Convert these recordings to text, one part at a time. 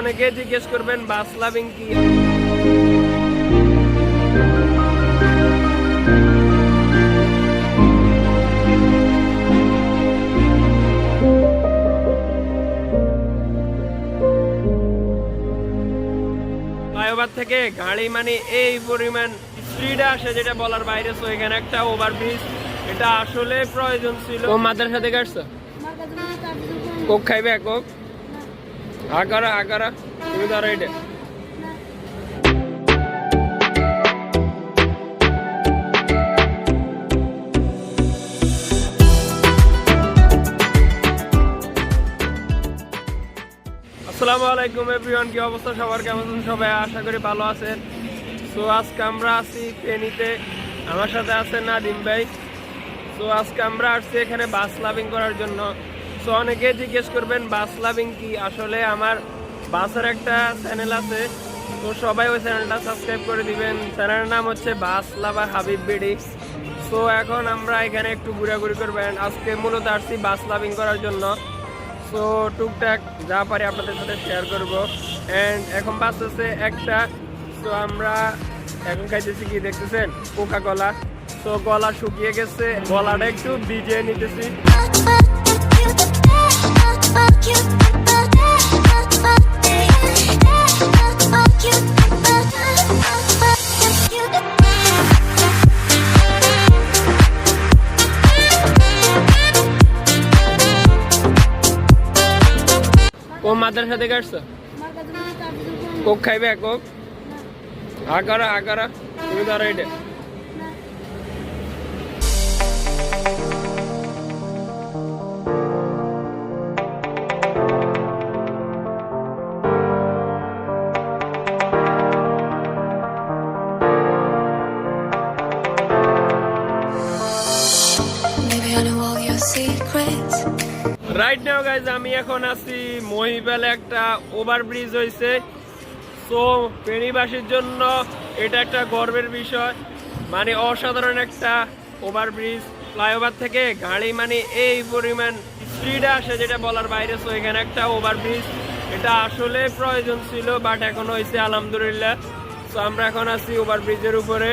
অনেকে জিজ্ঞেস করবেন বাস লাভিং কি। ফ্লাইওভার থেকে গাড়ি মানে এই পরিমাণ স্পিডে আসে যেটা বলার বাইরে। তো এখানে একটা ওভারব্রিজ, এটা আসলে প্রয়োজন ছিল। ও মাদ্রাসা থেকে আসছো? কোক খাইবে? কোক আগারা আগারা তুমি ধরো এটা। আসসালামু আলাইকুম এভরিওয়ান, কি অবস্থা সবার, কেমন আছেন সবাই? আশা করি ভালো আছেন। সো আজকে আমরা আছি ফেনীতে, আমার সাথে আছে নাদিম ভাই। সো আজকে আমরা আসছি এখানে বাস লাভিং করার জন্য। সো অনেকে জিজ্ঞেস করবেন বাস লাভিং কি। আসলে আমার বাসের একটা চ্যানেল আছে, তো সবাই ওই চ্যানেলটা সাবস্ক্রাইব করে দিবেন। চ্যানেলের নাম হচ্ছে বাস লাভার হাবিব বিডি। সো এখন আমরা এখানে একটু ঘোরাঘুরি করবেন। আজকে মূলত আসছি বাস লাভিং করার জন্য। সো টুকটাক যা পারি আপনাদের সাথে শেয়ার করবো। অ্যান্ড এখন বাস আছে একটা। সো আমরা এখন খাইতেছি কি দেখতেছেন, কোকা কোলা। তো গলা শুকিয়ে গেছে, গলাটা একটু ভিজিয়ে নিতেছি। ও মাদ্রাসা থেকে আসছো? কোক খাইবে? কোক আগারা আগারা তুমি ধরো এটা। রাইট নাও গাইজ আমি এখন আছি মহিপালে। একটা ওভারব্রিজ হয়েছে। সো ফেনীবাসীর জন্য এটা একটা গর্বের বিষয়, মানে অসাধারণ একটা ওভারব্রিজ। ফ্লাইওভার থেকে গাড়ি মানে এই পরিমাণ স্পিডে আসে যেটা বলার বাইরে। সো এখানে একটা ওভারব্রিজ, এটা আসলে প্রয়োজন ছিল, বাট এখন হয়েছে আলহামদুলিল্লাহ। সো আমরা এখন আছি ওভারব্রিজের উপরে।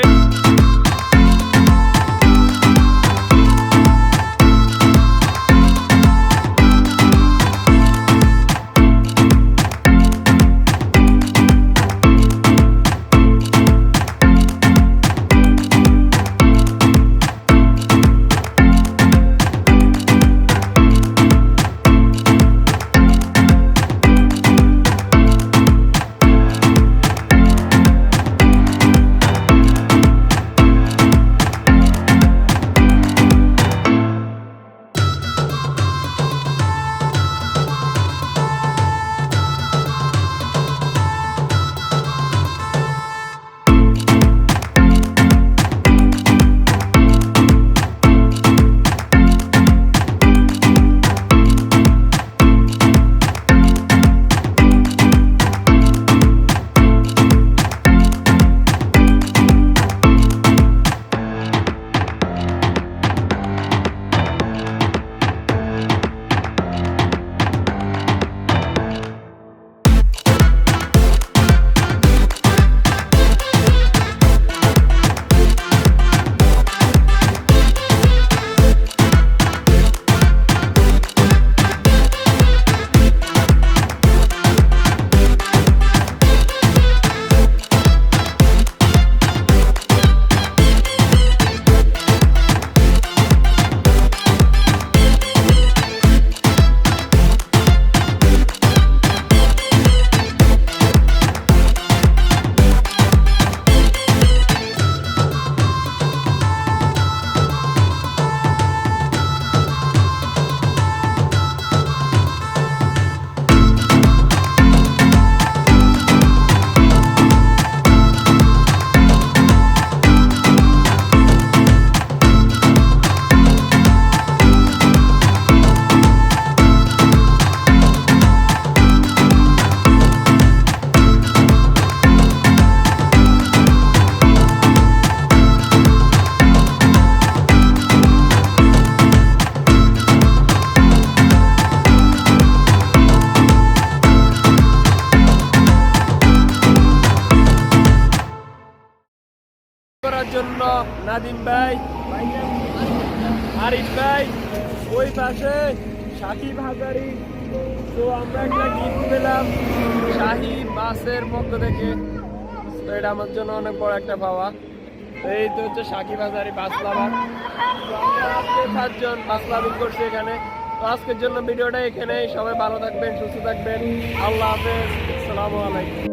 নাদিম ভাই, আরিফ ভাই, ওই পাশে সাকিব হাজারি। তো আমরা একটা গিফট পেলাম শাহী বাসের পক্ষ থেকে। তো এটা আমার জন্য অনেক বড় একটা পাওয়া। এই তো হচ্ছে সাকিব হাজারি বাস লাভার। তো আমরা আজকে 7 জন বাস লাভিং করছি এখানে। তো আজকের জন্য ভিডিওটা এখানেই। সবাই ভালো থাকবেন, সুস্থ থাকবেন। আল্লাহ হাফেজ, আসসালামু আলাইকুম।